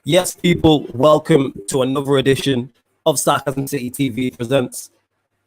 Yes, people, welcome to another edition of Sarcasm City TV presents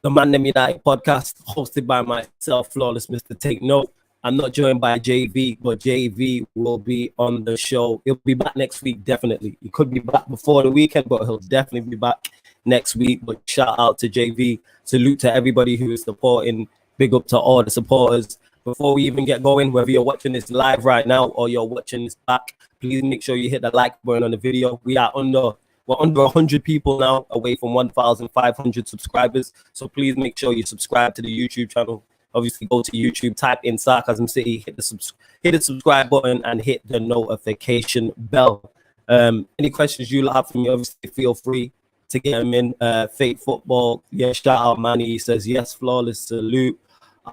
the ManDem United podcast, hosted by myself, Flawless Mr. Take Note. I'm not joined by JV, but JV will be on the show. He'll be back next week, definitely. He could be back before the weekend, but he'll definitely be back next week. But shout out to JV. Salute to everybody who is supporting. Big up to all the supporters. Before we even get going, whether you're watching this live right now or you're watching this back, please make sure you hit the like button on the video. We're under 100 people now, away from 1,500 subscribers. So please make sure you subscribe to the YouTube channel. Obviously, go to YouTube, type in Sarcasm City, hit the subscribe button, and hit the notification bell. Any questions you have for me, obviously, feel free to get them in. Fake football, yeah, shout out Manny. He says, yes, Flawless, salute.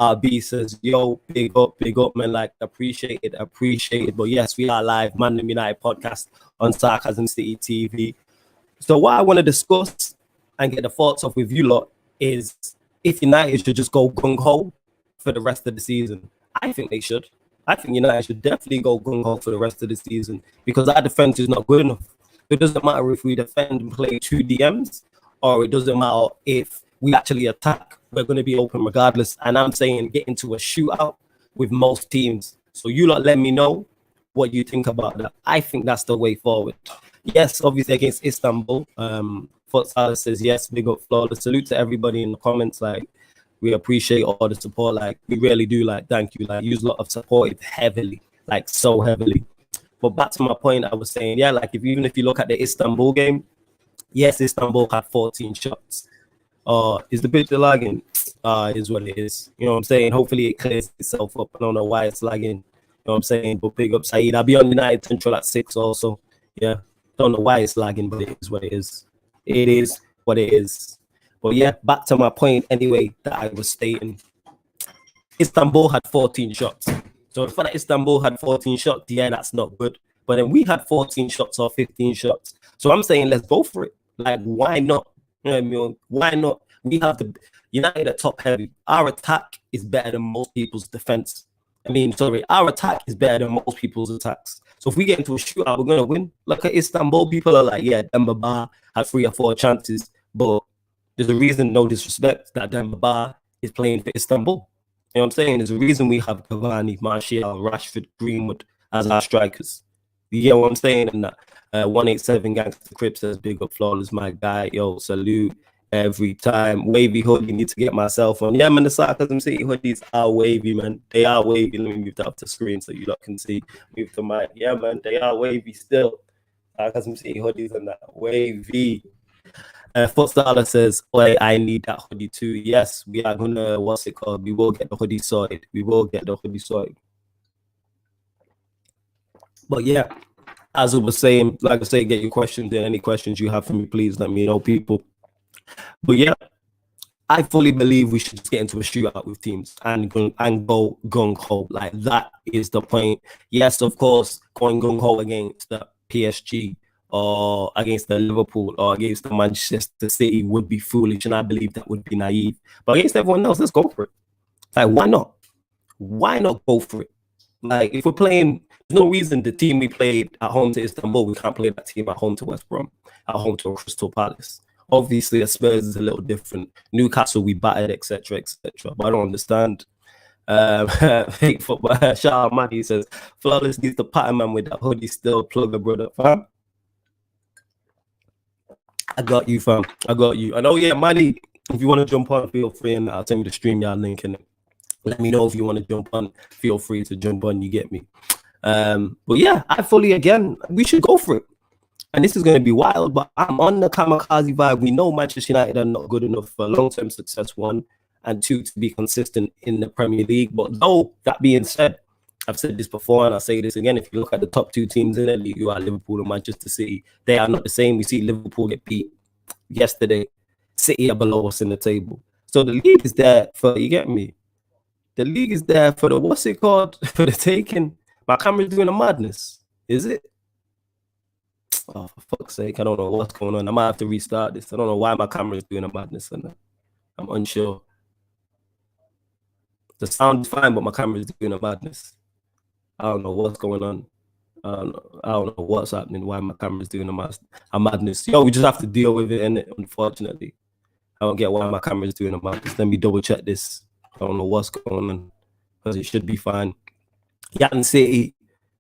RB says, yo, big up, man. Like, appreciate it. But yes, we are live, ManDem United podcast on Sarcasm City TV. So what I want to discuss and get the thoughts of with you lot is if United should just go gung-ho for the rest of the season. I think they should. I think United should definitely go gung-ho for the rest of the season because our defense is not good enough. It doesn't matter if we defend and play 2 DMs or it doesn't matter if we actually attack. We're going to be open regardless. And I'm saying get into a shootout with most teams. So you lot let me know what you think about that. I think that's the way forward. Yes, obviously against Istanbul. Futsal says yes, big up Flawless. Salute to everybody in the comments. Like, we appreciate all the support. Like, we really do. Like, thank you. Like, use a lot of support heavily, like so heavily. But back to my point, I was saying, yeah, like even if you look at the Istanbul game, yes, Istanbul had 14 shots. Is the picture lagging? Is what it is. You know what I'm saying? Hopefully it clears itself up. I don't know why it's lagging. You know what I'm saying? But big up Saeed. I'll be on United Central at 6 also. Yeah. Don't know why it's lagging, but it is what it is. It is what it is. But yeah, back to my point anyway that I was stating. Istanbul had 14 shots. So if Istanbul had 14 shots, yeah, that's not good. But then we had 14 shots or 15 shots. So I'm saying let's go for it. Like, why not? You know what I mean? Why not? We have the United at top heavy. Our attack is better than most people's defense. Our attack is better than most people's attacks. So if we get into a shootout, we're gonna win. Look at Istanbul. People are like, yeah, Demba Ba had 3 or 4 chances, but there's a reason, no disrespect, that Demba Ba is playing for Istanbul. You know what I'm saying? There's a reason we have Cavani, Martial, Rashford, Greenwood as our strikers. You get what I'm saying? And that 187 Gangster Crip says, big up Flawless, my guy. Yo, salute every time. Wavy hoodie, need to get myself on. Yeah, man, the Sarcasm City hoodies are wavy, man. They are wavy. Let me move that up to screen so you lot can see. Move to my, yeah, man, they are wavy still. Sarcasm City hoodies and that wavy. Footstaller says, "Oi, I need that hoodie too." Yes, we are gonna. What's it called? We will get the hoodie sorted. But yeah, as I was saying, like I say, get your questions in. Any questions you have for me, please let me know, people. But yeah, I fully believe we should just get into a shootout with teams and go gung ho. Like, that is the point. Yes, of course, going gung ho against the PSG or against the Liverpool or against the Manchester City would be foolish, and I believe that would be naive. But against everyone else, let's go for it. Like, why not? Why not go for it? Like, if we're playing, there's no reason the team we played at home to Istanbul, we can't play that team at home to West Brom, at home to Crystal Palace. Obviously, the Spurs is a little different. Newcastle, we battered, etc., etc. But I don't understand. Fake football. Shout out, Manny. He says, Flawless needs the pattern man with that hoodie still. Plug a brother, fam. I got you, fam. I got you. And oh yeah, Manny, if you want to jump on, feel free, and I'll send you the StreamYard link in it. Let me know if you want to jump on. Feel free to jump on. You get me. But yeah, we should go for it. And this is going to be wild, but I'm on the kamikaze vibe. We know Manchester United are not good enough for long-term success, 1, and 2, to be consistent in the Premier League. But though, that being said, I've said this before and I'll say this again. If you look at the top 2 teams in the league, you are Liverpool and Manchester City. They are not the same. We see Liverpool get beat yesterday. City are below us in the table. So the league is there for, you get me? The league is there for the, what's it called? For the taking. My camera's doing a madness. Is it? Oh, for fuck's sake, I don't know what's going on. I might have to restart this. I don't know why my camera is doing a madness. And I'm unsure. The sound is fine, but my camera is doing a madness. I don't know what's going on. I don't know what's happening, why my camera's doing a madness. Yo, we just have to deal with it, innit? Unfortunately. I don't get why my camera's doing a madness. Let me double check this. I don't know what's going on, because it should be fine. Yan City,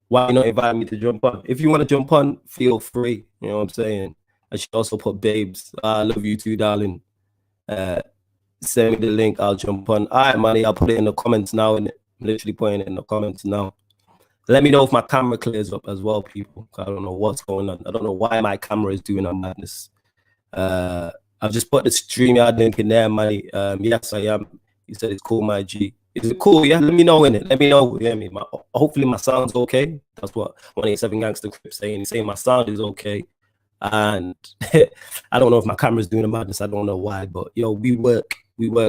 why you not inviting me to jump on? If you want to jump on, feel free. You know what I'm saying? I should also put babes. I love you too, darling. Send me the link. I'll jump on. All right, Manny. I'll put it in the comments now. And literally putting it in the comments now. Let me know if my camera clears up as well, people. I don't know what's going on. I don't know why my camera is doing a madness. I've just put the StreamYard link in there, Manny. Yes, I am. You said it's cool, my G. Is it cool? Yeah, let me know in it. Let me know. Yeah, hopefully my sound's okay. That's what 187 Gangster Crip saying. He's saying my sound is okay. And I don't know if my camera's doing a madness. I don't know why, but yo, we work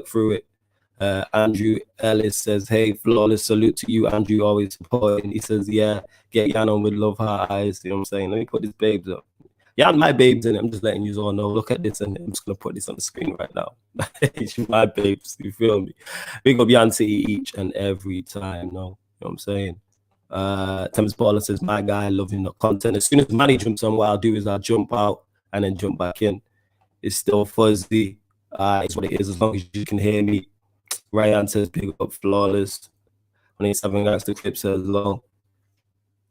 through it. Andrew Ellis says, hey, flawless salute to you, Andrew, always supporting. He says, yeah, get Yan on with love her eyes. You know what I'm saying? Let me put this babes up. Yeah, my babes in it. I'm just letting you all know. Look at this, and I'm just gonna put this on the screen right now. It's my babes, you feel me? Big up Beyonce each and every time. No, you know what I'm saying? Thames Paula says, my guy, loving the content. As soon as Manny jumps on, what I'll do is I'll jump out and then jump back in. It's still fuzzy. It's what it is, as long as you can hear me. Ryan says, big up flawless. 187 Gangster Clip says, low.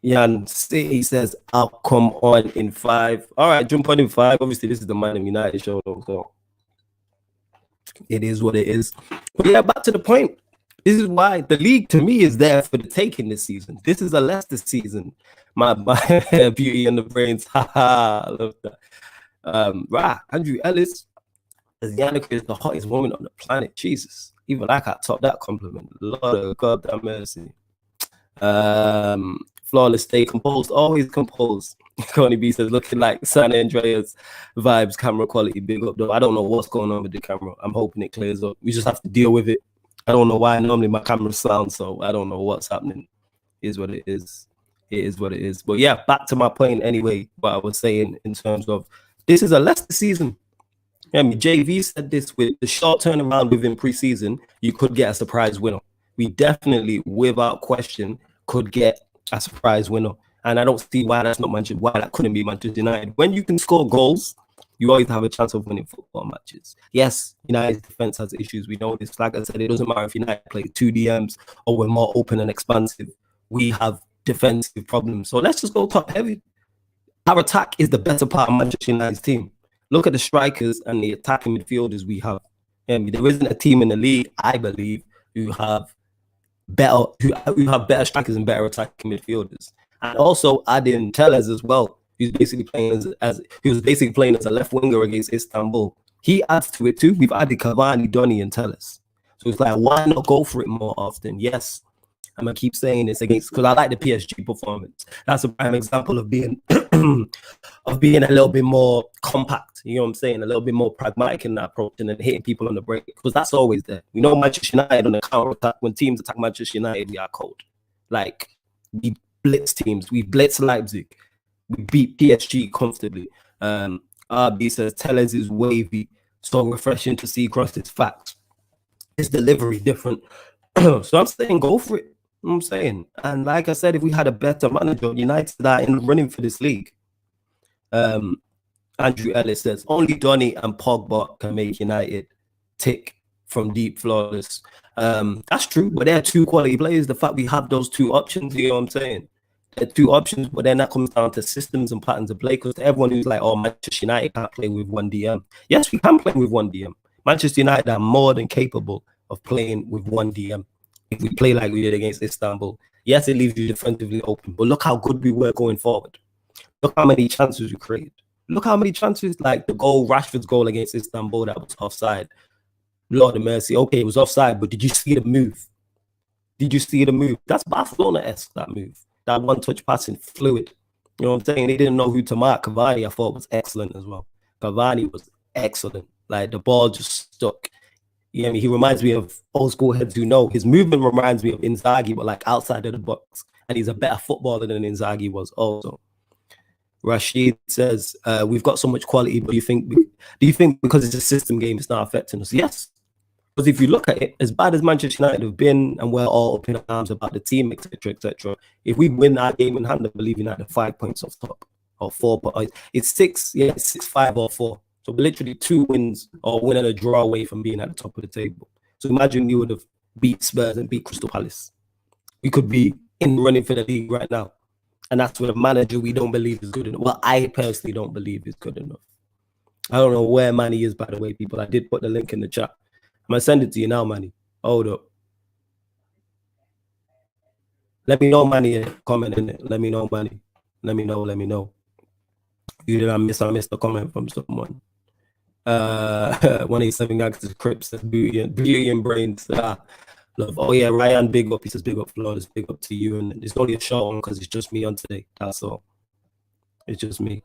Yan City says, I'll come on in 5. All right, jump on in 5. Obviously, this is the ManDem United show, so it is what it is. But yeah, back to the point. This is why the league, to me, is there for the taking this season. This is a Leicester season. My beauty and the brains. Haha, I love that. Right, Andrew Ellis. Yannick is the hottest woman on the planet. Jesus. Even I can't top that compliment. Lord of God, have mercy. Flawless, stay composed, always composed. Connie B says, looking like San Andreas vibes, camera quality, big up though. I don't know what's going on with the camera. I'm hoping it clears up. We just have to deal with it. I don't know why. Normally my camera sounds, so I don't know what's happening. It is what it is. It is what it is. But yeah, back to my point anyway, what I was saying in terms of this is a Leicester season. I mean, JV said this, with the short turnaround within preseason, you could get a surprise winner. We definitely, without question, could get a surprise winner. And I don't see why that's not Manchester, why that couldn't be Manchester United. When you can score goals, you always have a chance of winning football matches. Yes, United's defense has issues. We know this. Like I said, it doesn't matter if United play 2 DMs or we're more open and expansive. We have defensive problems. So let's just go top heavy. Our attack is the better part of Manchester United's team. Look at the strikers and the attacking midfielders we have. There isn't a team in the league, I believe, who have better strikers and better attacking midfielders. And also add in Tellez as well, who's basically playing as a left winger against Istanbul. He adds to it too. We've added Cavani, Donny, and Tellez. So it's like, why not go for it more often? Yes, I'm gonna keep saying this because I like the PSG performance. That's a prime example of being a little bit more compact. You know what I'm saying? A little bit more pragmatic in that approach and then hitting people on the break, because that's always there. We know Manchester United on the counter attack. When teams attack Manchester United, we are cold. Like, we blitz teams. We blitz Leipzig. We beat PSG comfortably. RB says Tellez is wavy, so refreshing to see across his facts. His delivery different. So I'm saying go for it. You know what I'm saying? And like I said, if we had a better manager, United are in running for this league. Andrew Ellis says only Donny and Pogba can make United tick from deep, flawless. That's true, but they're 2 quality players. The fact we have those 2 options, you know what I'm saying? They're 2 options, but then that comes down to systems and patterns of play. Because everyone who's like, oh, Manchester United can't play with 1 DM. Yes, we can play with 1 DM. Manchester United are more than capable of playing with 1 DM. If we play like we did against Istanbul, yes, it leaves you defensively open, but look how good we were going forward. Look how many chances we created. Look how many chances, like the goal, Rashford's goal against Istanbul, that was offside. Lord of mercy. Okay, it was offside, but did you see the move? Did you see the move? That's Barcelona-esque, that move. That one-touch passing, fluid. You know what I'm saying? They didn't know who to mark. Cavani, I thought, was excellent as well. Cavani was excellent. Like, the ball just stuck. Yeah, I mean, he reminds me of old school heads who know. His movement reminds me of Inzaghi, but like outside of the box. And he's a better footballer than Inzaghi was also. Rashid says, we've got so much quality, but do you think because it's a system game, it's not affecting us? Yes. Because if you look at it, as bad as Manchester United have been, and we're all up in arms about the team, etc., etc., if we win our game in hand, I believe United 5 points off top, or 4, but it's 6, yeah, it's 6-5 or 4. So we're literally 2 wins or win and a draw away from being at the top of the table. So imagine you would have beat Spurs and beat Crystal Palace. We could be in the running for the league right now. And that's with a manager we don't believe is good enough. Well, I personally don't believe is good enough. I don't know where Manny is, by the way, people. I did put the link in the chat. I'm going to send it to you now, Manny. Hold up. Let me know, Manny, comment in it. Let me know, Manny. Let me know. You did I missed a comment from someone. 187 Gangsters Crips says beauty and brains. Love. Oh yeah, Ryan, big up. He says big up, Flawless, big up to you. And it's only a short one because it's just me on today. That's all. It's just me.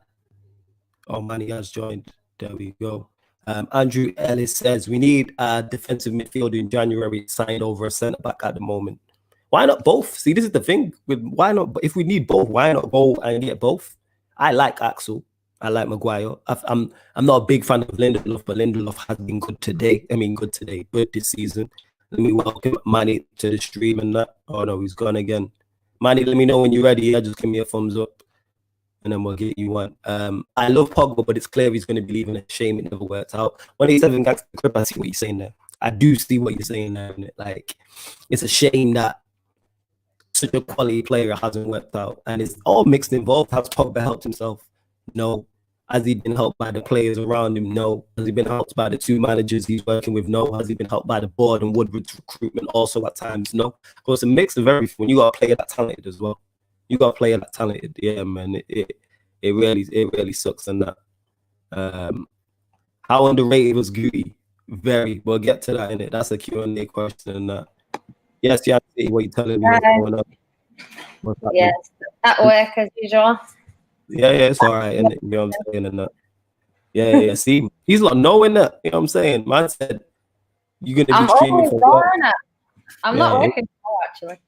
Oh, Manny has joined. There we go. Andrew Ellis says we need a defensive midfielder in January signed over a centre back at the moment. Why not both? See, this is the thing. Why not? If we need both, why not go and get both? I like Axel. I like Maguire. I'm not a big fan of Lindelof, but Lindelof has been good today. Good this season. Let me welcome Manny to the stream and that. Oh no, he's gone again. Manny, let me know when you're ready. Yeah, just give me a thumbs up, and then we'll get you one. I love Pogba, but it's clear he's going to be leaving. A shame it never worked out. 187 Gangster Crip, I see what you're saying there. I do see what you're saying there. Like, it's a shame that such a quality player hasn't worked out, and it's all mixed involved. Has Pogba helped himself? No. Has he been helped by the players around him? No. Has he been helped by the 2 managers he's working with? No. Has he been helped by the board and Woodward's recruitment also at times? No. Because it's a mix of everything. When you got a player that talented as well, yeah, man. It really sucks on that. How underrated was Goody? Very. We'll get to that in it. That's a Q&A question and that. Yes, yeah. What you telling me? What's going on? Yes, at work as usual. Yeah, it's all right, and you know what I'm saying, and that. Yeah. See, he's not knowing that. You know what I'm saying? Man said you're gonna be streaming for work. I'm not working actually.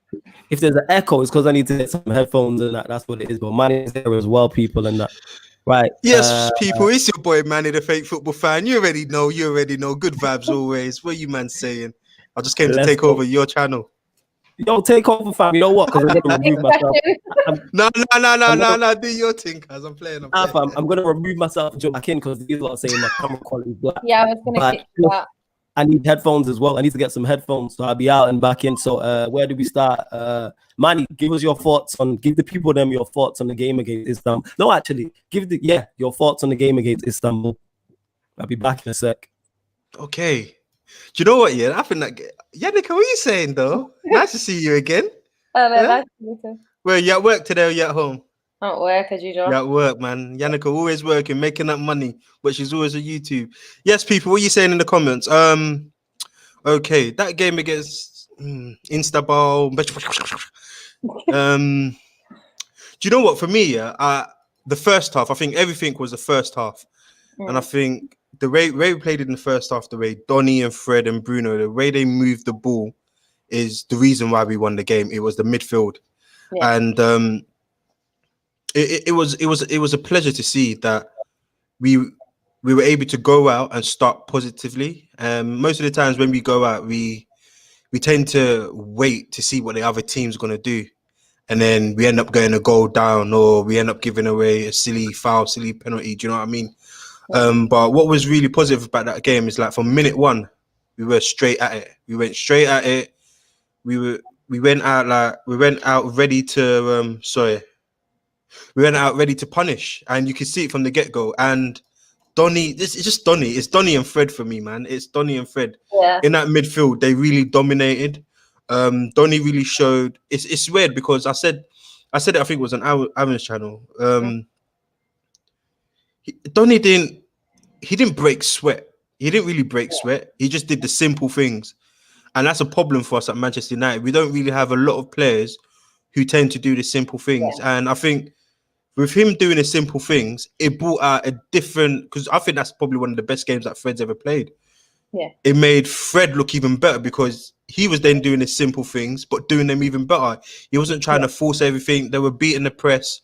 If there's an echo, it's because I need to get some headphones and that. That's what it is. But man is there as well, people, and that. Right. Yes, people. It's your boy Manny, the fake football fan. You already know. Good vibes always. What you man saying? I just came to take over your channel. Yo, take over, fam. You know what? Because I'm gonna remove myself. No. Do your thing, cause I'm playing. I'm gonna remove myself and jump back in because these lot are saying my camera quality is black. Yeah, I was gonna kick that. I need headphones as well. I need to get some headphones, so I'll be out and back in. So, where do we start? Manny, give us your thoughts give the people your thoughts on the game against Istanbul. No, actually, your thoughts on the game against Istanbul. I'll be back in a sec. Okay. Do you know what? Yeah, I think that. Yannicka, what are you saying though? Nice to see you again. Nice to see you too. Well, you at work today or you at home? I'm at work as usual. You're at work, man. Yannicka always working, making that money, but she's always on YouTube. Yes, people, what are you saying in the comments? Okay, that game against Istanbul. Do you know what? For me, the first half, I think everything was the first half, and I think the way we played it in the first half, the way Donny and Fred and Bruno, the way they moved the ball, is the reason why we won the game. It was the midfield, and it was a pleasure to see that we were able to go out and start positively. Most of the times when we go out, we tend to wait to see what the other team's going to do, and then we end up getting a goal down, or we end up giving away a silly foul, silly penalty. Do you know what I mean? But what was really positive about that game is, like, from minute one, we were straight at it. We went straight at it. We went out ready to punish, and you can see it from the get-go. And Donny, it's just Donny. It's Donny and Fred for me, man. It's Donny and Fred. Yeah. In that midfield, they really dominated. Donny really showed. It's weird because I said it, I think it was on Aaron's channel. Donny didn't break sweat. He didn't really break sweat. He just did the simple things. And that's a problem for us at Manchester United. We don't really have a lot of players who tend to do the simple things. Yeah. And I think with him doing the simple things, it brought out a different, because I think that's probably one of the best games that Fred's ever played. Yeah. It made Fred look even better because he was then doing the simple things, but doing them even better. He wasn't trying to force everything. They were beating the press.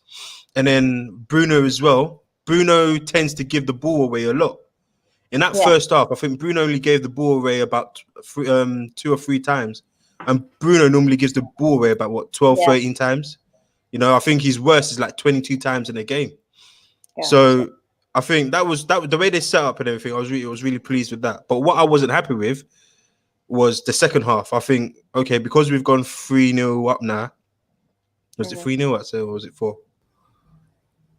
And then Bruno as well. Bruno tends to give the ball away a lot. In that first half, I think Bruno only gave the ball away about 2 or 3 times. And Bruno normally gives the ball away about, 12, 13 times? You know, I think his worst is like 22 times in a game. Yeah. So I think that was the way they set up and everything. I was really pleased with that. But what I wasn't happy with was the second half. I think, okay, because we've gone 3-0 up now. Was it 3-0 or was it 4?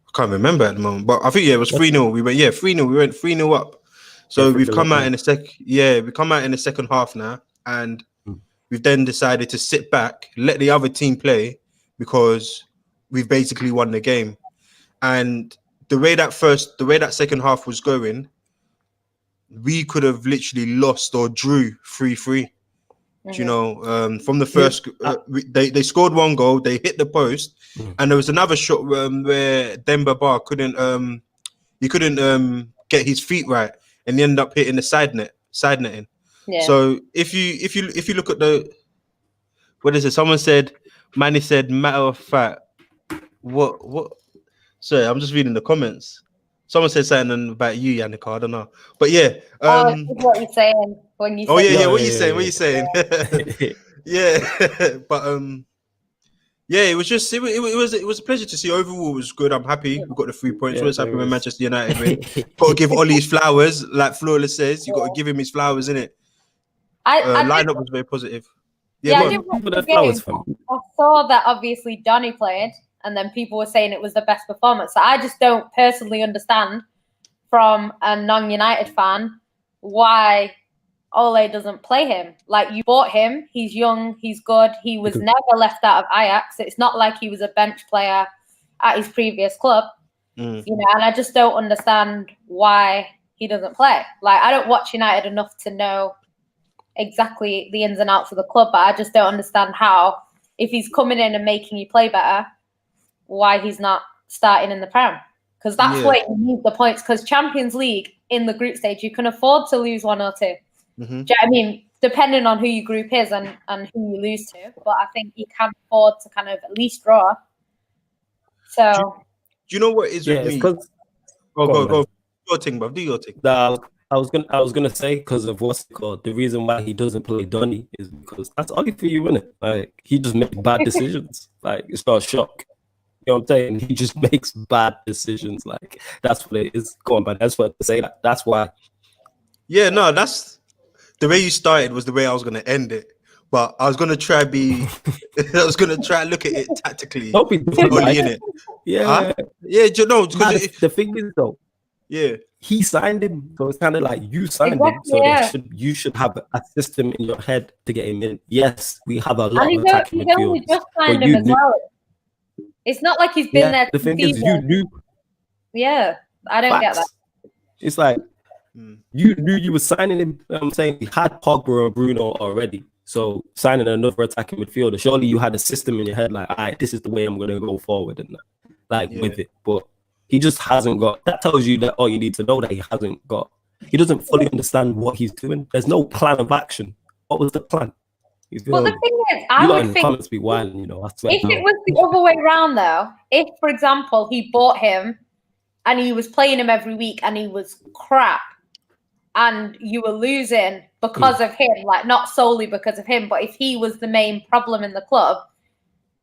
I can't remember at the moment. But I think, it was 3-0. We went 3-0. We went 3-0 up. So we've come out in we come out in the second half now, and we've then decided to sit back, let the other team play, because we've basically won the game. And the way that second half was going, we could have literally lost or drew 3-3. You know, from the first, they scored 1 goal, they hit the post, and there was another shot where Demba Ba couldn't get his feet right, and he ended up hitting the side netting. Yeah. So if you look at what is it? Someone said, Manny said, matter of fact, what? Sorry, I'm just reading the comments. Someone said something about you, Yannicka. I don't know, but yeah. What you're saying when you? What are you saying? Yeah, but yeah, it was a pleasure to see. Overall, it was good. I'm happy we got the 3 points. Always happy when Manchester United win. Got to give Ollie his flowers, like Flawless says. You got to give him his flowers, innit? Lineup was very positive. I didn't watch the game. I saw that obviously Donny played, and then people were saying it was the best performance. So I just don't personally understand, from a non-United fan, why Ole doesn't play him. Like, you bought him, he's young, he's good, he was never left out of Ajax. It's not like he was a bench player at his previous club, you know, and I just don't understand why he doesn't play. Like, I don't watch United enough to know exactly the ins and outs of the club, but I just don't understand how, if he's coming in and making you play better, why he's not starting in the Prem. Because that's where you need the points, because Champions League in the group stage, you can afford to lose 1 or 2. Do you know what I mean? Depending on who your group is and who you lose to. But I think you can afford to kind of at least draw. So do you know what is with me? Go. Do your thing, bro. Do your thing. I was gonna say, because of what's it called, the reason why he doesn't play Donny is because that's only for you, isn't it? Like, he just makes bad decisions. Like, it's not a shock. You know what I'm saying? He just makes bad decisions. Like, that's what it is. Go on, but that's what to say. That's why. Yeah, no, that's the way you started was the way I was gonna end it. But I was gonna try I was gonna try and look at it tactically. Don't be only in it. Yeah. Yeah, you know, the thing is though. Yeah. He signed him, so it's kind of like you signed him, so you should have a system in your head to get him in. Yes, we have a lot of attacking midfielders. He's just signed him as well. It's not like he's been there. The thing is, you knew. Yeah, I don't get that. It's like you knew you were signing him. I'm saying he had Pogba and Bruno already, so signing another attacking midfielder. Surely you had a system in your head, like, all right, this is the way I'm going to go forward, and with it, but. He just hasn't got. That tells you that all you need to know, that he hasn't got. He doesn't fully understand what he's doing. There's no plan of action. What was the plan? Well, the thing is, I would think comments be wild, you know. If it was the other way around, though, if, for example, he bought him and he was playing him every week and he was crap, and you were losing because of him, like, not solely because of him, but if he was the main problem in the club,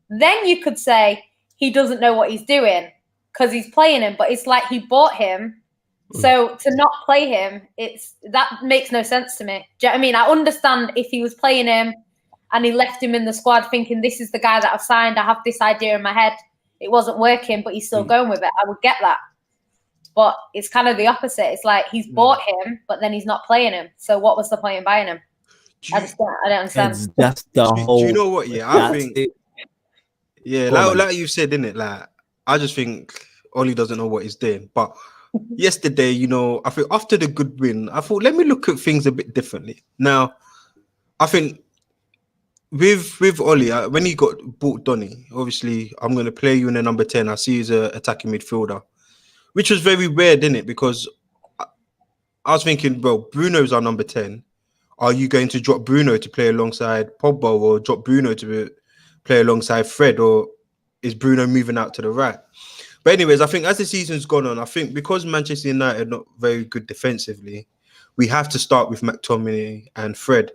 then you could say he doesn't know what he's doing, because he's playing him. But it's like he bought him, so to not play him, that makes no sense to me. Do you know what I mean? I understand if he was playing him and he left him in the squad thinking, this is the guy that I've signed, I have this idea in my head, it wasn't working, but he's still going with it. I would get that. But it's kind of the opposite. It's like he's bought him, but then he's not playing him. So what was the point in buying him? I don't understand. That's the whole. Do you know what? Yeah, I think. Yeah, like you said, innit? Like, I just think Oli doesn't know what he's doing. But yesterday, you know, I think after the good win, I thought, let me look at things a bit differently. Now, I think with Oli, when he got bought Donny, obviously, I'm going to play you in a number 10. I see you as an attacking midfielder, which was very weird, didn't it? Because I was thinking, well, Bruno's our number 10. Are you going to drop Bruno to play alongside Pogba, or drop Bruno to play alongside Fred, or is Bruno moving out to the right? But anyways, I think as the season's gone on, I think because Manchester United are not very good defensively, we have to start with McTominay and Fred.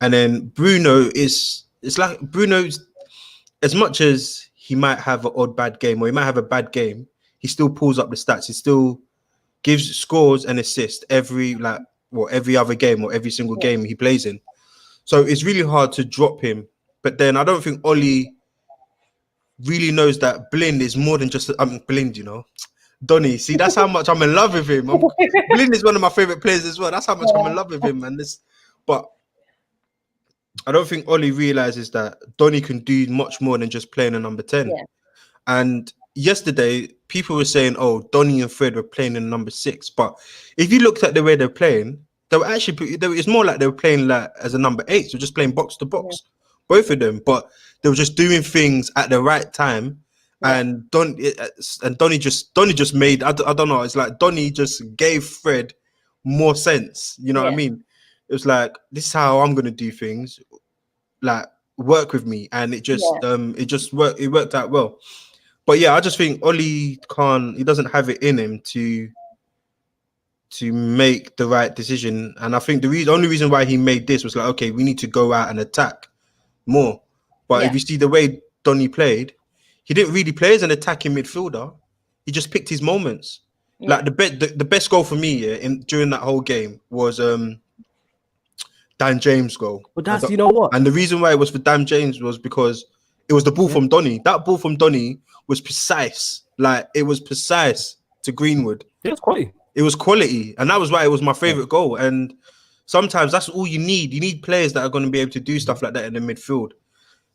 And then Bruno it's like Bruno's, as much as he might have an odd bad game or he might have a bad game, he still pulls up the stats. He still gives scores and assists every other game or every single game he plays in. So it's really hard to drop him. But then I don't think Oli really knows that Blind is more than just Blind, you know. Donny, see, that's how much I'm in love with him. Blind is one of my favorite players as well. That's how much I'm in love with him, man. But I don't think Oli realizes that Donny can do much more than just playing a number 10. Yeah. And yesterday, people were saying, "Oh, Donny and Fred were playing in number 6." But if you looked at the way they're playing, they were actually. It's more like they were playing like as a number 8, so just playing box to box, both of them. But they were just doing things at the right time. And Donny just made, I don't know, it's like Donny just gave Fred more sense. You know what I mean? It was like, this is how I'm gonna do things. Like, work with me, and it worked out well. But yeah, I just think Oli he doesn't have it in him to make the right decision. And I think the only reason why he made this was like, okay, we need to go out and attack more. But if you see the way Donny played, he didn't really play as an attacking midfielder. He just picked his moments. Like the best goal for me during that whole game was Dan James' goal. But that's, you know what? And the reason why it was for Dan James was because it was the ball from Donny. That ball from Donny was precise. Like, it was precise to Greenwood. It was quality. It was quality. And that was why it was my favorite goal. And sometimes that's all you need. You need players that are going to be able to do stuff like that in the midfield.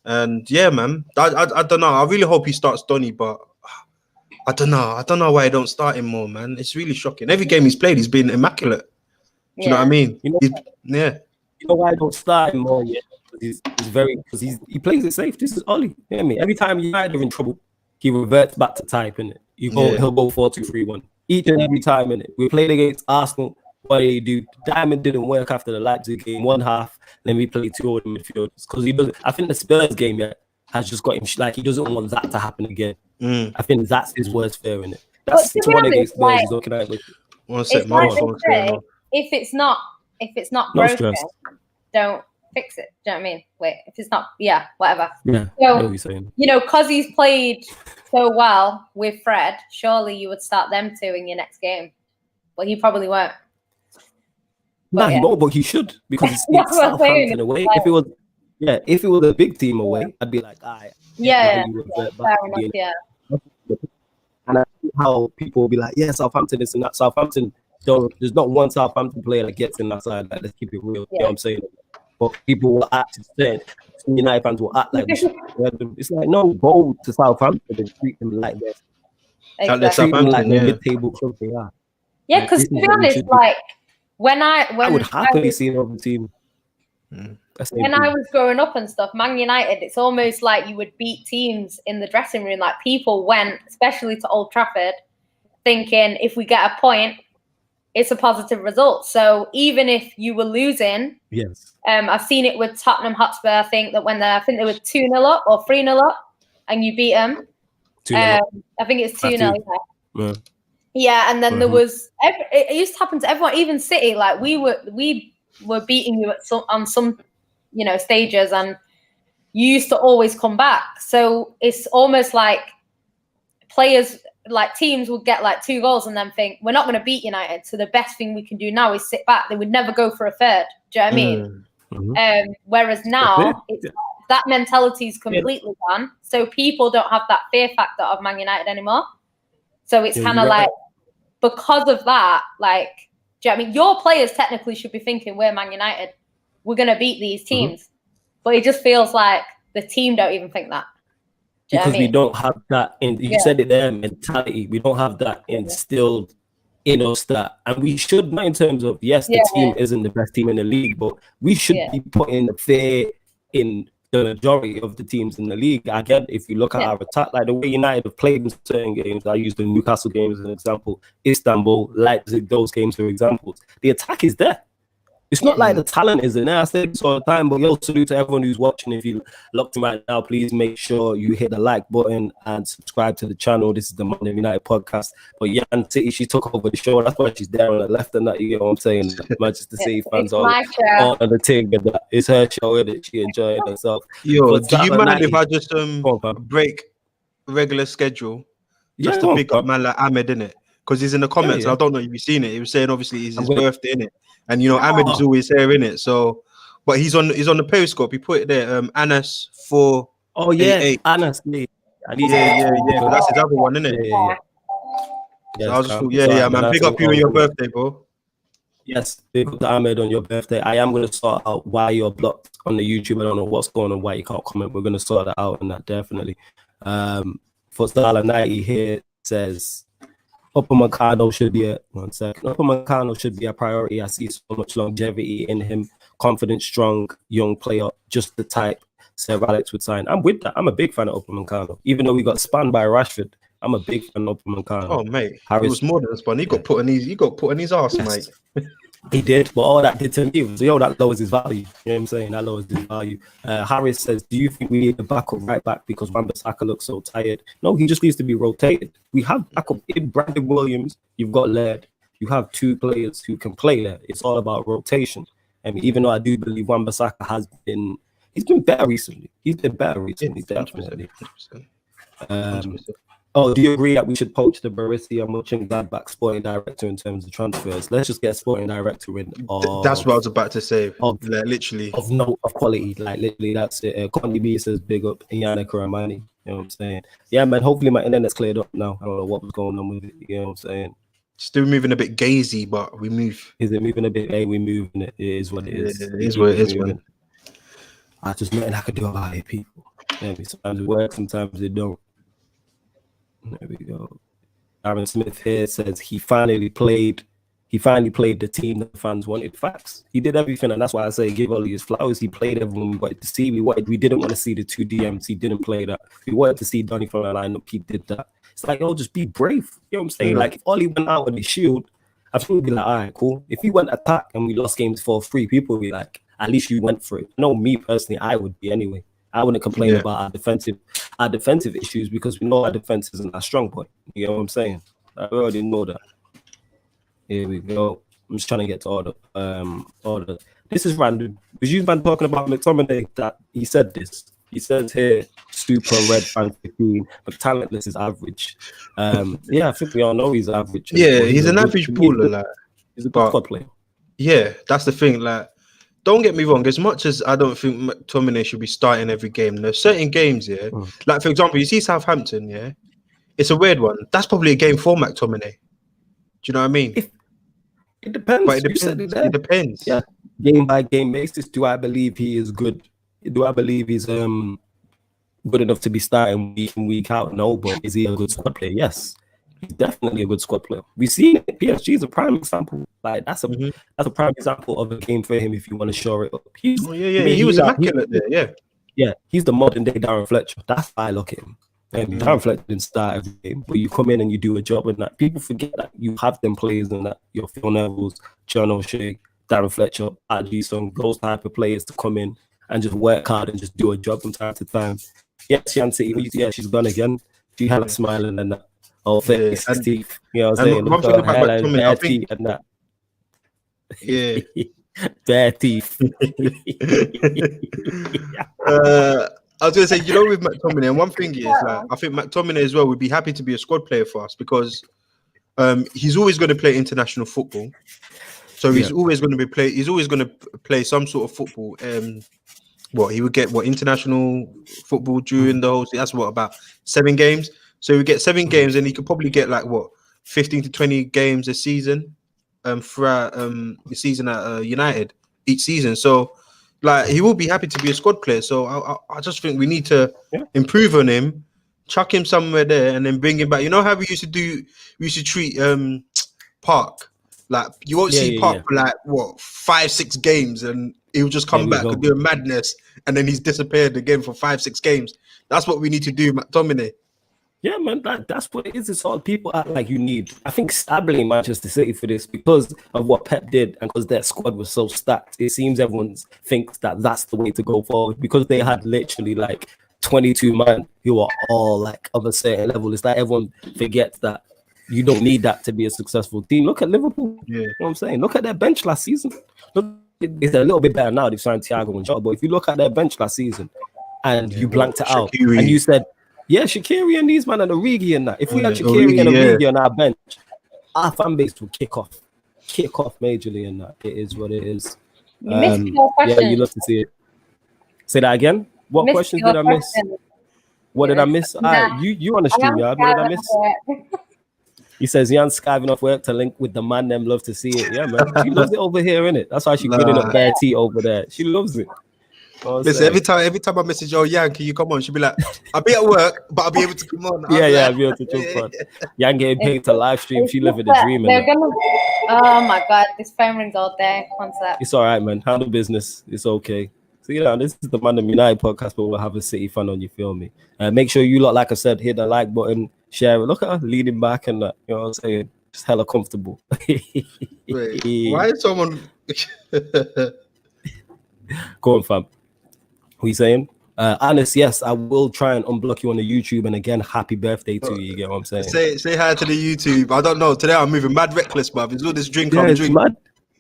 And yeah, man, I don't know. I really hope he starts Donny, but I don't know. I don't know why I don't start him more, man. It's really shocking. Every game he's played, he's been immaculate. Do you know what I mean? You know why I don't start him more yet? Because he plays it safe. This is Oli. You know what I mean? Every time United are in trouble, he reverts back to type, innit? He'll go 4-2-3-1. Each and every time, innit? We played against Arsenal. What did he do? Diamond didn't work after the Leipzig game, one half. Then we played 2 of the midfielders because he doesn't. I think the Spurs game has just got him like he doesn't want that to happen again. I think that's his worst fear in it. That's the one against Spurs. He's looking at it. If it's not broken, don't fix it. Do you know what I mean? Wait, if it's not, whatever. Yeah. So, I know what you're saying. You know, because he's played so well with Fred, surely you would start them 2 in your next game. Well, he probably won't. But he should, because it's Southampton away. Like, if it was a big team away, I'd be like, fair enough, And I see how people will be like, Southampton is in that. Southampton, there's not one Southampton player that gets in that side. Like, let's keep it real. You know what I'm saying? But people will act instead. United fans will act like it's like, no, go to Southampton and treat them like this. Exactly. Treat them like the mid-table club they are. Yeah, because to be honest, like, when I would happily see another team. When I was growing up and stuff, Man United, it's almost like you would beat teams in the dressing room. Like, people went, especially to Old Trafford, thinking if we get a point, it's a positive result. So even if you were losing, I've seen it with Tottenham Hotspur. I think that when they were 2-0 up or 3-0 up, and you beat them. I think it's 2-0. Yeah, and then there was it used to happen to everyone, even City. Like, we were beating you on some stages, and you used to always come back. So it's almost like players, like teams, would get like 2 goals and then think, we're not going to beat United, so the best thing we can do now is sit back. They would never go for a third. Do you know what I mean? Whereas now that mentality is completely gone. So people don't have that fear factor of Man United anymore. So it's kind of like, because of that, like, do you know what I mean? Your players technically should be thinking, we're Man United. We're going to beat these teams. But it just feels like the team don't even think that. Because we don't have that, you said it there, mentality. We don't have that instilled in us that, and we should, not in terms of, the team isn't the best team in the league, but we should be putting the fear in the majority of the teams in the league. Again, if you look at our attack, like the way United have played in certain games, I use the Newcastle games as an example, Istanbul, Leipzig, those games are examples. The attack is there. It's not like the talent isn't there. I say this all the time, but yo, salute to everyone who's watching. If you locked in right now, please make sure you hit the like button and subscribe to the channel. This is the ManDem United podcast. But Yan City, she took over the show. That's why she's there on the left and that. You know what I'm saying? Manchester City fans all on the thing, and that it's her show, isn't it? She enjoying herself. Yo, do you mind if I just break regular schedule just to pick up man like Ahmed, innit? Because he's in the comments. I don't know if you've seen it. He was saying obviously it's his birthday, innit? And you know, Ahmed is always here, innit? So, but he's on the Periscope. He put it there. Anas 4. Oh yeah, Anas. Yeah. That's his other one, innit? Yeah. So I was just man. Big up you on your birthday, bro. Yes, big up to Ahmed on your birthday. I am going to sort out why you're blocked on the YouTube. I don't know what's going on, why you can't comment. We're going to sort that out, and that definitely. For Stala 90 here says. Upper Meccano should be a priority. I see so much longevity in him. Confident, strong, young player, just the type Sir Alex would sign. I'm with that. I'm a big fan of Upper Meccano. Even though we got spun by Rashford, I'm a big fan of Upper Meccano. Oh mate, Harris, it was more than a spun. He got put in his ass, mate. He did, but all that did to me was, that lowers his value. You know what I'm saying? That lowers his value. Harris says, do you think we need a backup right back because Wan-Bissaka looks so tired? No, he just needs to be rotated. We have backup in Brandon Williams. You've got Laird. You have two players who can play there. It's all about rotation. I mean, even though I do believe Wan-Bissaka he's been better recently. Definitely. Do you agree that we should poach the Borussia Mönchengladbach sporting director in terms of transfers? Let's just get a sporting director in. That's what I was about to say. Literally. Of note, of quality. Like, literally, that's it. Condy B says big up Yannick or MANNY. You know what I'm saying? Yeah, man, hopefully my internet's cleared up now. I don't know what was going on with it. You know what I'm saying? Still moving a bit gazy, but we move. Is it moving a bit? Hey, we moving it. It is what it is. It is what it is, man. I just nothing I could do about it, people. Sometimes it works, sometimes it don't. There we go. Aaron Smith here says he finally played the team that the fans wanted. Facts. He did everything, and that's why I say give Ollie his flowers. He played everyone we wanted to see. We didn't want to see the two DMs. He didn't play that. We wanted to see Donny from the lineup. He did that. It's like, just be brave. You know what I'm saying? Like, if Ollie went out with his shield, I think we'd be like, all right, cool. If he went attack and we lost games 4-3, people would be like, at least you went for it. No, me personally, I would be anyway. I wouldn't complain about our defensive issues because we know our defense isn't our strong point. You know what I'm saying? I already know that. Here we go. I'm just trying to get to order. This is random. Was you man talking about McTominay that he said this? He says here, super red fan 15, but talentless is average. I think we all know he's average. Yeah, he's an average baller. He's a good squad player. Yeah, that's the thing. Like, don't get me wrong. As much as I don't think McTominay should be starting every game, there's certain games, like for example, you see Southampton, it's a weird one. That's probably a game for McTominay. Do you know what I mean? It depends. But it depends. Yeah, game by game basis. Do I believe he is good? Do I believe he's good enough to be starting week in, week out? No, but is he a good squad player? Yes. He's definitely a good squad player. We've seen it. PSG is a prime example. Like that's a prime example of a game for him if you want to shore it up. He was immaculate there. Yeah, he's the modern day Darren Fletcher. That's why I look at him. Darren Fletcher didn't start every game, but you come in and you do a job in that. People forget that you have them players and that your Phil Neville's, John O'Shea, Darren Fletcher, Adji Sung, those type of players to come in and just work hard and just do a job from time to time. Yes, Shanti, she's gone again. She had a smiling and that. Oh, face, teeth. You know what I'm saying? One thing about McTominay, I think, and that. Yeah. Bare teeth. I was going to say, with McTominay, and one thing is, like, I think McTominay as well would be happy to be a squad player for us because he's always going to play international football. So he's always going to play some sort of football. He would get international football during the whole. That's about 7 games. So he would get 7 games, and he could probably get 15 to 20 games a season, throughout the season at United each season. So, he will be happy to be a squad player. So I just think we need to improve on him, chuck him somewhere there, and then bring him back. You know how we used to do? We used to treat Park. Like you won't see Park for 5-6 games, and he'll just come back and do a madness, and then he's disappeared again for 5-6 games. That's what we need to do, McTominay. Yeah, man, that's what it is. It's all people act like you need. I think I blame Manchester City for this because of what Pep did and because their squad was so stacked. It seems everyone thinks that that's the way to go forward because they had literally like 22 men who are all like of a certain level. It's like everyone forgets that you don't need that to be a successful team. Look at Liverpool. Yeah. You know what I'm saying? Look at their bench last season. Look, it's a little bit better now. They've signed Thiago and Jota, but if you look at their bench last season and you blanked it out and you said, yeah, Shaqiri and these man and Origi and that. If we had Shaqiri and Origi on our bench, our fan base would kick off majorly and that. It is what it is. You missed your question. Yeah, you love to see it. Say that again. What questions did I miss? What did I miss? You on the stream, yeah. What did I miss? He says Jan's skiving off work to link with the ManDem. Love to see it. Yeah, man. She loves it over here, innit? That's why she's grinning up bare tea over there. She loves it. Listen, every time I message Yan, can you come on? She'll be like, I'll be at work, but I'll be able to come on. Yeah, I'll be able to jump on. Yan getting paid to live stream. She living the dream. Oh my God, this phone rings all day. One sec. It's all right, man. Handle business. It's okay. So, this is the ManDem United podcast, but we'll have a City fan on, you feel me? Make sure you lot, like I said, hit the like button, share it. Look at her leaning back and that. You know what I'm saying? Just hella comfortable. Wait, why is someone... Go on, fam. What are you saying? Honest, yes, I will try and unblock you on the YouTube. And again, happy birthday to you. You get what I'm saying? Say hi to the YouTube. I don't know. Today I'm moving mad reckless, bruv. It's all this drink on drink. Mad.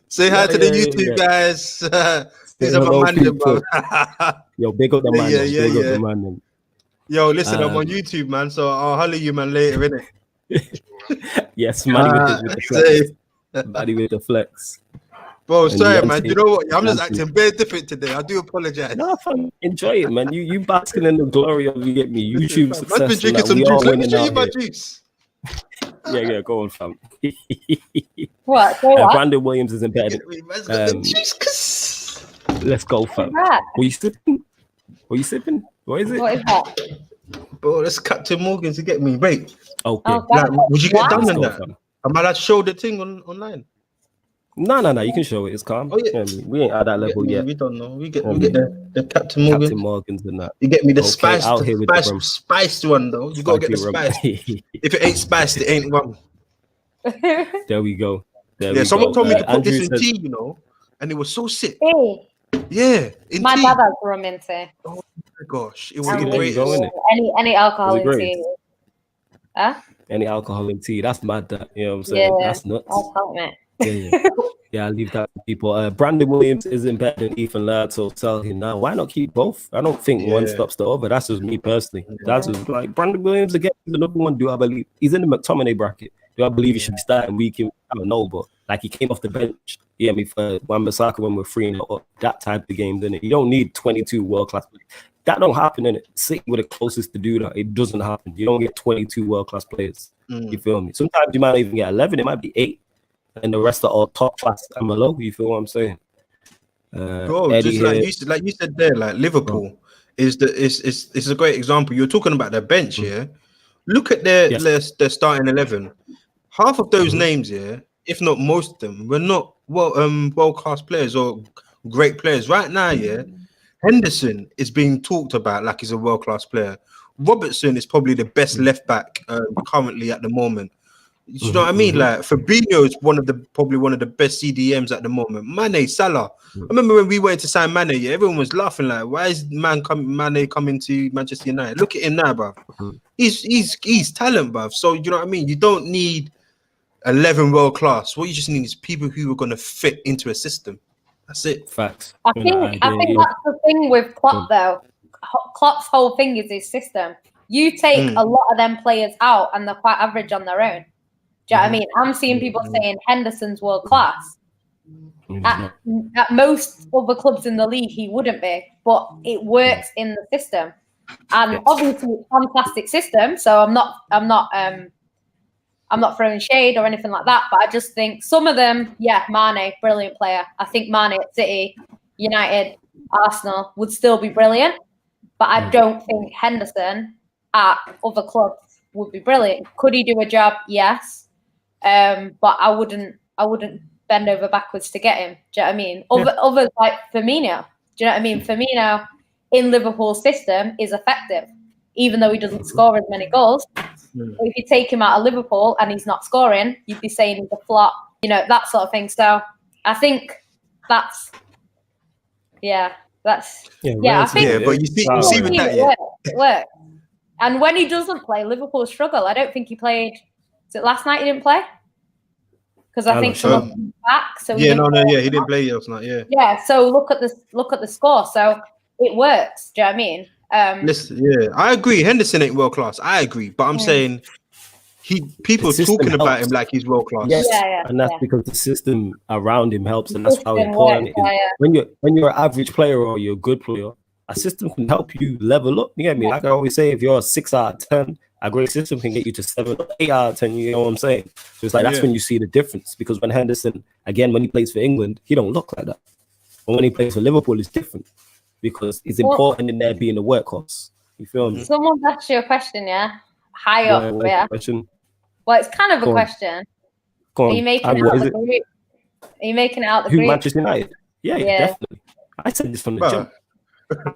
Say hi to the YouTube guys. These are my ManDem, bro. Yo, big up the ManDem. Big up the ManDem. Yo, listen, I'm on YouTube, man. So I'll holler you, man, later, innit? Yes, Manny with the flex. Manny with the flex. Bro, sorry, man. You know what? I'm just acting very different today. I do apologize. No, fun. Enjoy it, man. You basking in the glory of me. YouTube success. I've been drinking some juice. Let me show you my juice. Yeah, go on, fam. What? Brandon Williams is impaired. Let's go, fam. Were you sipping? What is it? What is that? Bro, that's Captain Morgan to get me. Wait. Okay. Oh, like, would you get done in that? Fam. Am I allowed to show the thing online? No. You can show it. It's calm. Oh, yeah. We ain't at that level yet. We don't know. We get the Captain Morgan. Captain Morgan's and that. You get me the spiced one though. You gotta get the spice. If it ain't spiced, it ain't one. There we go. Someone told me to put this in tea, and it was so sick. Hey. Yeah, my tea. dad has rum in tea. Oh my gosh, it was great. Any alcohol in tea? Huh? Any alcohol in tea? That's mad. That you know what I'm saying? That's nuts. Yeah, I'll leave that to people. Brandon Williams isn't better than Ethan Laird, so tell him now. Why not keep both? I don't think one stops the other. That's just me personally. That's just like Brandon Williams again. The number one. Do I believe he's in the McTominay bracket? Do I believe he should be starting week in? I don't know, but like he came off the bench. Yeah, for Wan-Bissaka when we're 3-0, that type of game, didn't it? You don't need 22 world class players. That don't happen, in it. City were the closest to do that. It doesn't happen. You don't get 22 world class players. You feel me? Sometimes you might even get 11. It might be 8. And the rest are all top class and below. You feel what I'm saying? Bro, just like you said there, like Liverpool is a great example. You're talking about their bench here. Look at their starting 11. Half of those names here, if not most of them, were not world class players or great players. Right now, Henderson is being talked about like he's a world class player. Robertson is probably the best left back currently at the moment. You know what I mean? Like Fabinho is probably one of the best CDMs at the moment. Mane, Salah. I remember when we went to sign Mane, everyone was laughing like, "Why is Mane coming to Manchester United? Look at him now, bruv. He's talent, bruv. So you know what I mean? You don't need 11 world class. What you just need is people who are going to fit into a system. That's it. Facts. I think that's the thing with Klopp though. Klopp's whole thing is his system. You take a lot of them players out, and they're quite average on their own. Do you know what I mean? I'm seeing people saying Henderson's world class. At most other clubs in the league, he wouldn't be, but it works in the system, and obviously, it's a fantastic system. So I'm not throwing shade or anything like that, but I just think some of them, Mane, brilliant player. I think Mane at City, United, Arsenal would still be brilliant, but I don't think Henderson at other clubs would be brilliant. Could he do a job? Yes. But I wouldn't bend over backwards to get him. Do you know what I mean? Others like Firmino. Do you know what I mean? Firmino in Liverpool's system is effective, even though he doesn't score as many goals. Or if you take him out of Liverpool and he's not scoring, you'd be saying he's a flop, that sort of thing. So I think that's, I think but you see with that, it works. And when he doesn't play, Liverpool struggle. I don't think he played. Is it last night he didn't play? Because I think someone back. So he didn't play last night. Yeah. Yeah. So look at the score. So it works. Do you know what I mean? Listen, I agree. Henderson ain't world class. I agree, but I'm saying people are talking about him like he's world class. Yes, and that's because the system around him helps, and that's how important it is. When you're an average player or you're a good player, a system can help you level up. You get me? Like I always say, if you're a 6 out of 10, a great system can get you to 7 or 8 out of 10. You know what I'm saying? So it's like that's when you see the difference. Because when Henderson, again, when he plays for England, he don't look like that. But when he plays for Liverpool, it's different because it's important in there being a workhorse. You feel me? Someone's asked you a question, high up, Question? Well, it's kind of a question. Go on. Are you making it out the group? Are you making it out the group? Manchester United? Yeah, definitely. I said this from the jump.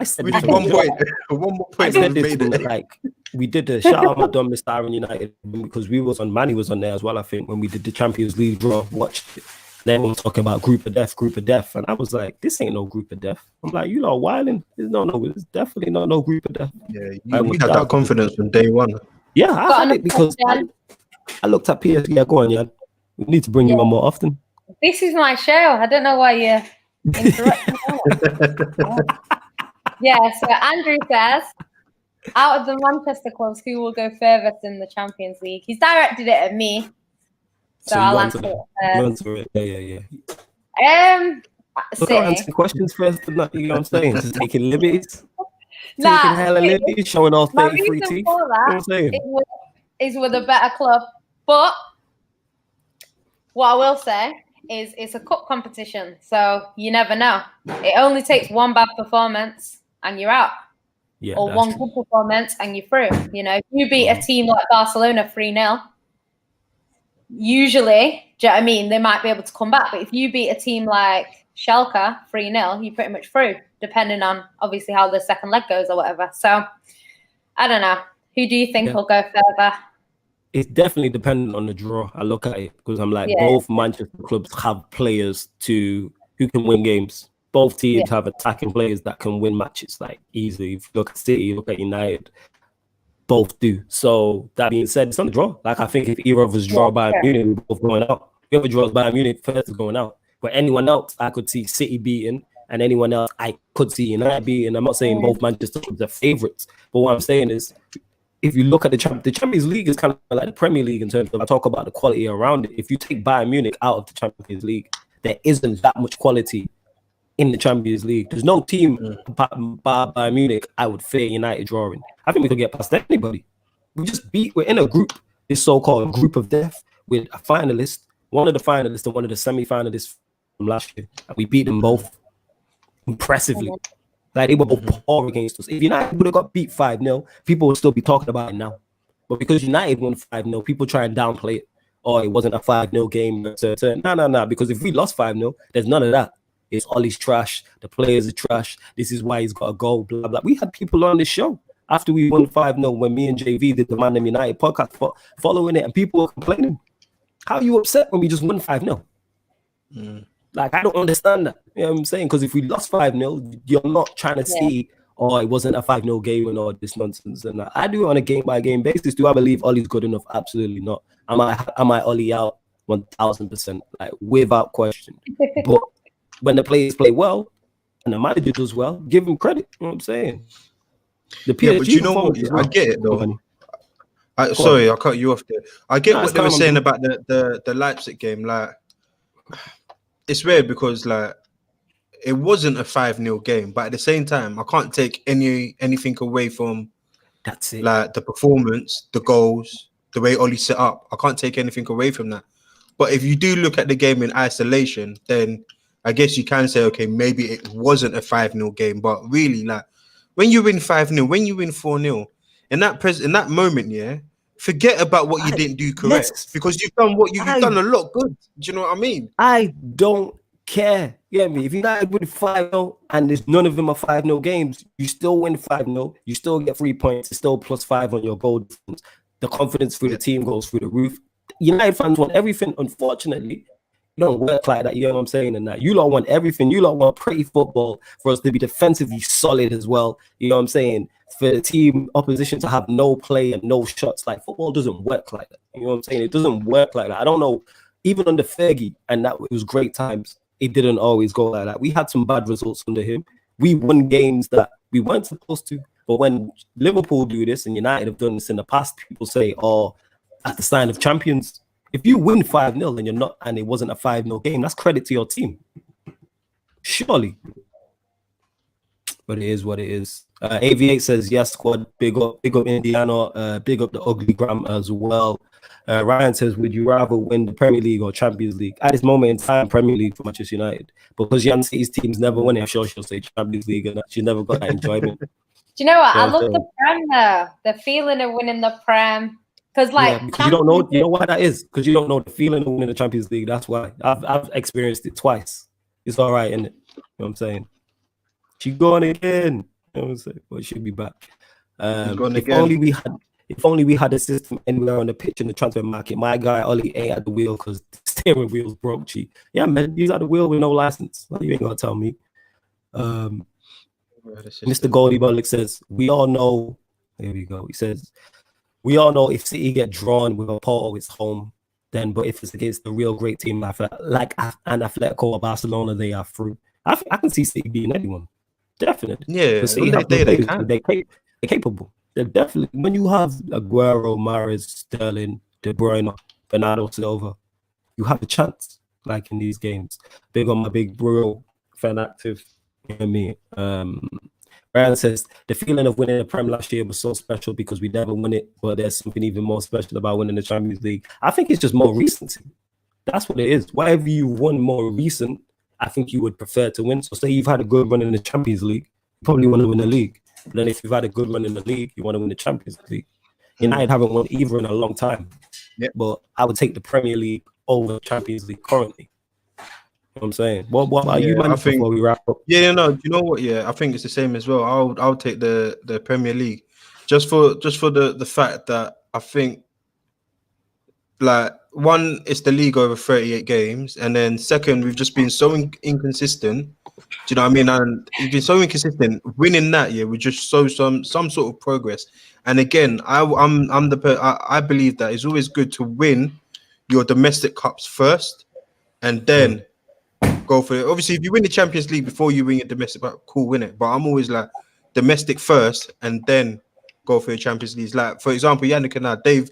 I said we just one more point. I said this like we did the shout out ManDem, Mr. Aaron United, because MANNY was on there as well. I think when we did the Champions League draw, watched it. Then we were talking about group of death, and I was like, "This ain't no group of death." I'm like, "You know, wilding? It's definitely not no group of death." Yeah, you had that confidence from day one. Yeah, I had it because I looked at PSG. Yeah, go on, Jan. We need to bring you on more often. This is my show. I don't know why you're interrupting. So Andrew says, out of the Manchester clubs, who will go furthest in the Champions League? He's directed it at me, so I'll answer it. Yeah. Look, I'll answer questions first, you know what I'm saying? Just taking liberties. Taking hella liberties, showing off 33 teeth. You know what I'm saying? Is with a better club. But what I will say is it's a cup competition, so you never know. It only takes one bad performance and you're out. Yeah, or one good performance and you're through. If you beat a team like Barcelona 3-0, usually, do you know what I mean? They might be able to come back. But if you beat a team like Schalke 3-0, you're pretty much through, depending on obviously how the second leg goes or whatever. So I don't know. Who do you think will go further? It's definitely dependent on the draw. I look at it because I'm like, both Manchester clubs have players who can win games. Both teams have attacking players that can win matches like easily. If you look at City, you look at United, both do. So that being said, it's on the draw. Like I think if either of us draw Bayern Munich, we're both going out. Whoever draws Bayern Munich first is going out. But anyone else, I could see City beating, and anyone else, I could see United beating. I'm not saying both Manchester clubs are favourites, but what I'm saying is, if you look at the Champions League is kind of like the Premier League in terms of I talk about the quality around it. If you take Bayern Munich out of the Champions League, there isn't that much quality in the Champions League. There's no team Bayern Munich I would fear United drawing. I think we could get past anybody. We're in a group, this so-called group of death with a finalist, one of the finalists and one of the semi-finalists from last year. And we beat them both impressively. Like they were both poor against us. If United would have got beat 5-0, people would still be talking about it now. But because United won 5-0, people try and downplay it. Oh, it wasn't a 5-0 game. No. Because if we lost 5-0, there's none of that. It's Ollie's trash. The players are trash. This is why he's got to go, blah, blah. We had people on this show after we won 5-0 when me and JV did the ManDem United podcast following it, and people were complaining. How are you upset when we just won 5-0? Like, I don't understand that. You know what I'm saying? Because if we lost 5-0, you're not trying to see, oh, it wasn't a 5-0 game and all this nonsense. And I do it on a game-by-game basis. Do I believe Ollie's good enough? Absolutely not. Am I Ollie out 1,000%? Like, without question. But when the players play well and the manager does well, give him credit. You know what I'm saying? The PSG but you know what? I get it, though. Sorry, I cut you off there. I get what they were saying about the Leipzig game. Like, it's weird because like it wasn't a 5-0 game, but at the same time, I can't take anything away from that's it. Like the performance, the goals, the way Ollie set up. I can't take anything away from that. But if you do look at the game in isolation, then I guess you can say, okay, maybe it wasn't a 5-0 game. But really, like when you win 5-0, when you win 4-0, in that moment, forget about what you didn't do correct because you've done you've done a lot good. Do you know what I mean? I don't care. You get me? If United win 5-0 and there's none of them are 5-0 games, you still win 5-0. You still get 3 points. It's still +5 on your goal difference. The confidence through the team goes through the roof. United fans want everything. Unfortunately, you don't work like that. You know what I'm saying? And that you lot want everything. You lot want pretty football for us to be defensively solid as well. You know what I'm saying? For the team opposition to have no play and no shots. Like, football doesn't work like that. You know what I'm saying? It doesn't work like that. I don't know. Even under Fergie, and that it was great times, it didn't always go like that. We had some bad results under him. We won games that we weren't supposed to. But when Liverpool do this and United have done this in the past, people say, "Oh, that's the sign of champions." If you win 5-0 and you're not, and it wasn't a 5-0 game, that's credit to your team. Surely. But it is what it is. AV8 says, yes, squad, big up Indiana, big up the ugly gram as well. Ryan says, would you rather win the Premier League or Champions League? At this moment in time, Premier League for Manchester United. Because Jan City's teams never win it, I'm sure she'll say Champions League, and she never got that enjoyment. Do you know what? Yeah, I love the Prem though. The feeling of winning the Prem. Because because you don't know, you know why that is? Because you don't know the feeling of winning the Champions League. That's why. I've experienced it twice. It's all right, isn't it? You know what I'm saying? She's going again. You know what I'm saying? But she'll be back. If only we had a system anywhere on the pitch in the transfer market. My guy Ollie ain't at the wheel because the steering wheel's broke. Yeah, man, he's at the wheel with no license. Well, you ain't gonna tell me. Mr. Goldie Bullock says, we all know. Here we go. He says, we all know if City get drawn with a Porto, it's home. Then, but if it's against the real great team like an Atletico or Barcelona, they are through. I can see City beating anyone. Definitely. Yeah, they're capable. They're definitely. When you have Aguero, Mahrez, Sterling, De Bruyne, Bernardo Silva, you have a chance. Like in these games. Big on my big bro, fan active. You know what I mean? Ryan says, the feeling of winning the Prem last year was so special because we never won it, but there's something even more special about winning the Champions League. I think it's just more recency. That's what it is. Whatever you won more recent, I think you would prefer to win. So say you've had a good run in the Champions League, you probably want to win the league. But then if you've had a good run in the league, you want to win the Champions League. United haven't won either in a long time. Yep. But I would take the Premier League over the Champions League currently. You know what I'm saying? What about you, man? Before we wrap up? Yeah, no, you know what? Yeah, I think it's the same as well. I'll take the Premier League just for the fact that I think, like, one, it's the league over 38 games, and then second, we've just been so inconsistent. Do you know what I mean? And we've been so inconsistent. Winning that year, we just show some sort of progress. And again, I believe that it's always good to win your domestic cups first, and then go for it. Obviously, if you win the Champions League before you win your domestic, cool, win it. But I'm always like domestic first, and then go for your Champions League. Like, for example, Yannick and I, they've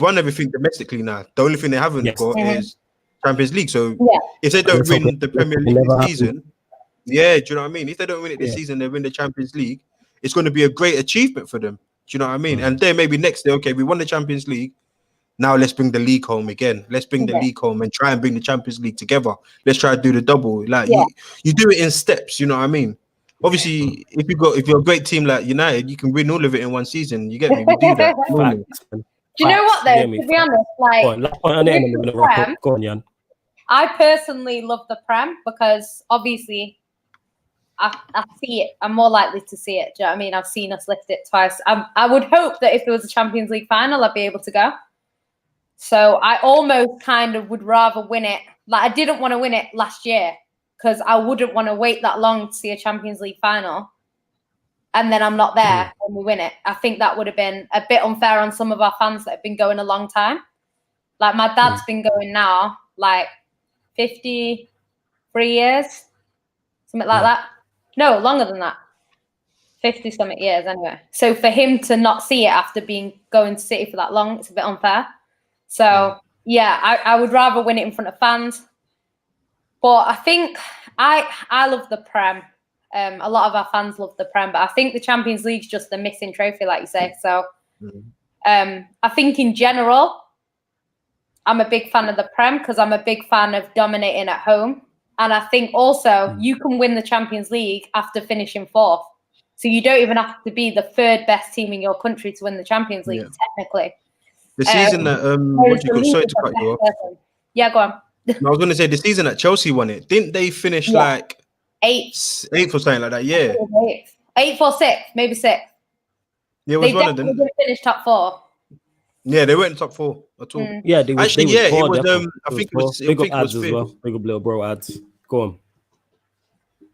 won everything domestically now. The only thing they haven't got is Champions League. So if they don't win the Premier League this season, do you know what I mean? If they don't win it this season, they win the Champions League. It's going to be a great achievement for them. Do you know what I mean? And then maybe next day, okay, we won the Champions League. Now let's bring the league home again. Let's bring the league home and try and bring the Champions League together. Let's try to do the double. Like you do it in steps. You know what I mean? Obviously, if you're a great team like United, you can win all of it in one season. You get me? We do that. Do you know what though? To be honest, go on, Jan. I personally love the Prem because obviously I see it. I'm more likely to see it. Do you know what I mean? I've seen us lift it twice. I would hope that if there was a Champions League final, I'd be able to go. So I almost kind of would rather win it. Like, I didn't want to win it last year because I wouldn't want to wait that long to see a Champions League final. And then I'm not there when we win it. I think that would have been a bit unfair on some of our fans that have been going a long time. Like, my dad's been going now, like 53 years, something like that. No, longer than that. 50-something years anyway. So for him to not see it after going to City for that long, it's a bit unfair. So, I would rather win it in front of fans. But I think I love the Prem. A lot of our fans love the Prem, but I think the Champions League's just the missing trophy, like you say. So I think in general, I'm a big fan of the Prem because I'm a big fan of dominating at home. And I think also you can win the Champions League after finishing fourth. So you don't even have to be the third best team in your country to win the Champions League, technically. The season that sorry to cut you off. Yeah, go on. I was going to say the season that Chelsea won it. Didn't they finish like eighth or something like that? Yeah, eighth or sixth, maybe sixth. Yeah, it was one of them. They didn't finish top four. Yeah, they weren't top 4 at all. Yeah, they was Actually, yeah, poor, it was. definitely. I think it was. I Big up think it was ads as 5th. well. Big up little bro ads. Go on.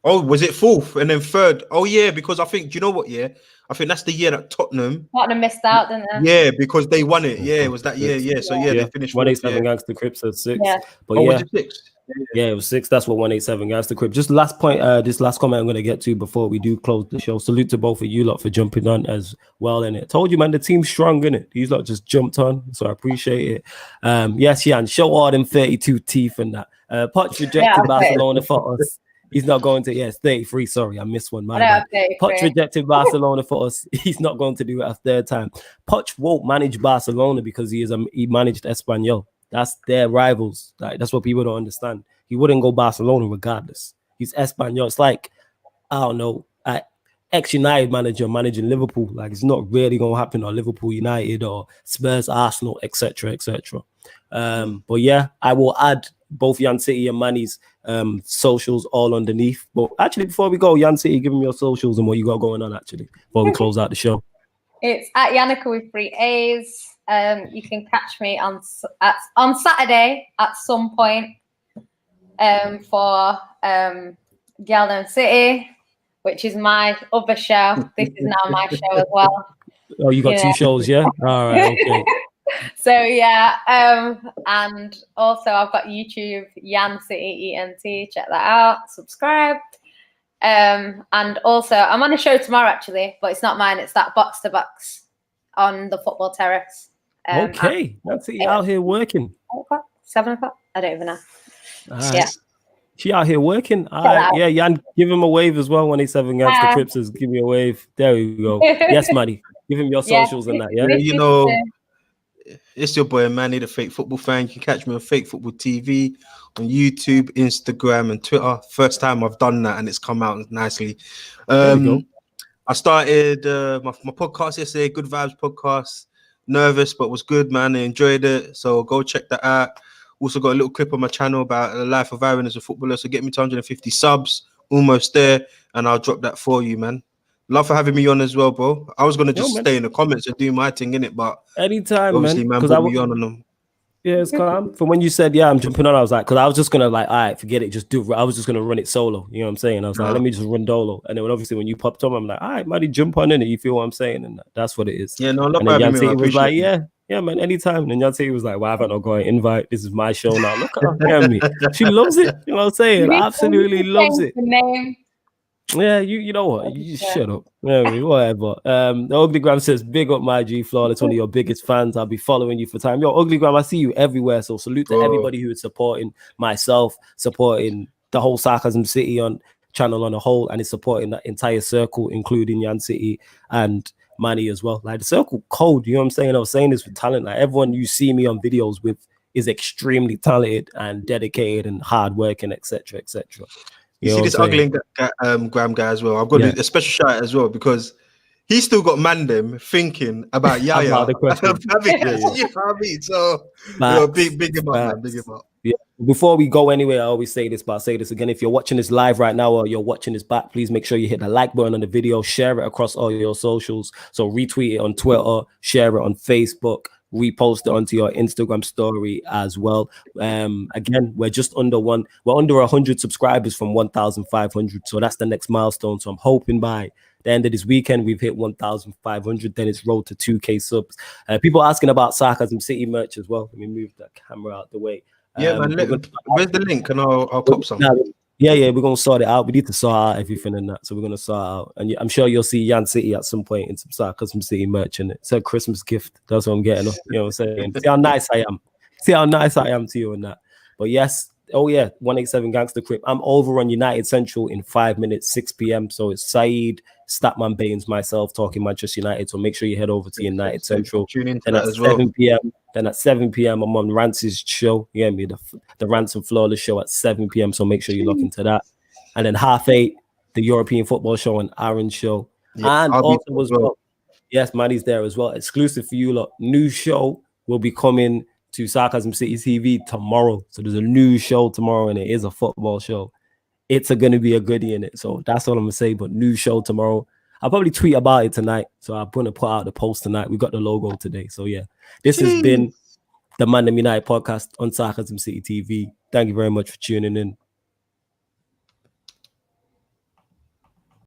Oh, was it 4th and then 3rd? Oh yeah, because I think, do you know what? Yeah, I think that's the year that Tottenham missed out, didn't they? Yeah, because they won it. Yeah, it was that year. Yeah, so yeah, they finished 4th. 187 Gangster Crips at 6. Yeah. But Was yeah, it 6? yeah, it was 6. That's what 187 Gangster Crip. Just last point, this last comment I'm going to get to before we do close the show. Salute to both of you lot for jumping on as well in it. Told you, man, the team's strong in it. These lot just jumped on, so I appreciate it. Yes, Jan, show all them 32 teeth and that. Poch rejected Barcelona for us. He's not going to. Yes, 33. Sorry, I missed one. My bad. Poch rejected Barcelona for us. He's not going to do it a 3rd time. Poch won't manage Barcelona because he managed Espanyol. That's their rivals. Like, that's what people don't understand. He wouldn't go Barcelona regardless. He's Espanyol. It's like, I don't know, ex-United manager managing Liverpool. Like, it's not really going to happen, or Liverpool United or Spurs, Arsenal, etc., etc. But yeah, I will add both Yan City and Manny's socials all underneath. But actually, before we go, Yan City, give them your socials and what you got going on, actually, before we close out the show. It's at Yannicka with 3 A's. You can catch me on Saturday at some point for Galden City, which is my other show. This is now my show as well. Oh, you got 2 shows, yeah? All right, okay. So yeah, and also I've got YouTube, Yan City ENT. Check that out. Subscribe. And also I'm on a show tomorrow actually, but it's not mine. It's that Box to Box on the Football Terrace. Okay, that's it. Out here working. 8 o'clock, 7 o'clock. I don't even know. Right. Yeah, she out here working. All right. Yeah, Jan, give him a wave as well. 187 Gangster Crips says, give me a wave. There we go. Yes, Manny, give him your socials and that. Yeah, you know. It's your boy Manny, the Fake Football Fan. You can catch me on Fake Football TV, on YouTube, Instagram, and Twitter. First time I've done that, and it's come out nicely. I started my podcast yesterday, Good Vibes Podcast. Nervous, but was good, man. I enjoyed it. So go check that out. Also got a little clip on my channel about the life of Aaron as a footballer. So get me to 150 subs, almost there, and I'll drop that for you, man. Love for having me on as well, bro. I was gonna just stay in the comments and do my thing in it, but anytime, obviously, man, put me on them. Yeah, it's calm. From when you said, yeah, I'm jumping on, I was like, because I was just gonna like, all right, forget it, just do. I was just gonna run it solo. You know what I'm saying? I was like, let me just run dolo. And then obviously when you popped on, I'm like, all right, Manny, jump on in it. You feel what I'm saying? And that's what it is. Yeah, no, and then Yanti was like, yeah, man, anytime. And Yanti was like, well, I haven't got an invite. This is my show now. Look at her, me. She loves it. You know what I'm saying? Absolutely loves it. Yeah, you know what? You just shut up. Whatever. The Ugly Gram says, big up my G Flawless, one of your biggest fans. I'll be following you for time. Yo, Ugly Gram, I see you everywhere. So salute to everybody who is supporting myself, supporting the whole Sarcasm City on channel on a whole, and is supporting that entire circle, including Yan City and Manny as well. Like the circle code, you know what I'm saying? I was saying this with talent. Like everyone you see me on videos with is extremely talented and dedicated and hardworking, etc., etc. You see this ugly Gram guy as well. I've got a special shout out as well because he's still got ManDem thinking about Yaya. About the question. You know what I mean? So big him up, man. Big him up. Yeah. Before we go anywhere, I always say this, but I'll say this again. If you're watching this live right now or you're watching this back, please make sure you hit the like button on the video, share it across all your socials. So retweet it on Twitter, share it on Facebook, repost it onto your Instagram story as well. Again, we're just under 100 subscribers from 1,500. So that's the next milestone. So I'm hoping by the end of this weekend, we've hit 1,500. Then it's road to 2K subs. People asking about Sarcasm City merch as well. Let me move the camera out the way. Yeah, man. Where's the link? And I'll pop some. Yeah, we're gonna sort it out. We need to sort out everything and that, so we're gonna sort out. And I'm sure you'll see Yan City at some point in some Sarcasm City merch, and it's a Christmas gift. That's what I'm getting. You know what I'm saying? See how nice I am. See how nice I am to you and that. But yes, 187 Gangster Crip. I'm over on United Central in 5 minutes, 6 p.m. So it's Saeed, Statman Baines, myself talking Manchester United. So make sure you head over to United Central. Tune in and at 7 p.m. Then at 7 p.m. I'm on Rance's show. You get me? The Rance and Flawless show at 7 p.m. So make sure you look into that. And then 8:30, the European Football show and Aaron's show. Yeah, and also as well. Yes, Manny's there as well. Exclusive for you lot. New show will be coming to Sarcasm City TV tomorrow. So there's a new show tomorrow, and it is a football show. It's going to be a goodie in it. So that's all I'm going to say. But new show tomorrow. I'll probably tweet about it tonight. So I'm going to put out the post tonight. We got the logo today. So yeah, this has been the ManDem United podcast on Sarcasm City TV. Thank you very much for tuning in.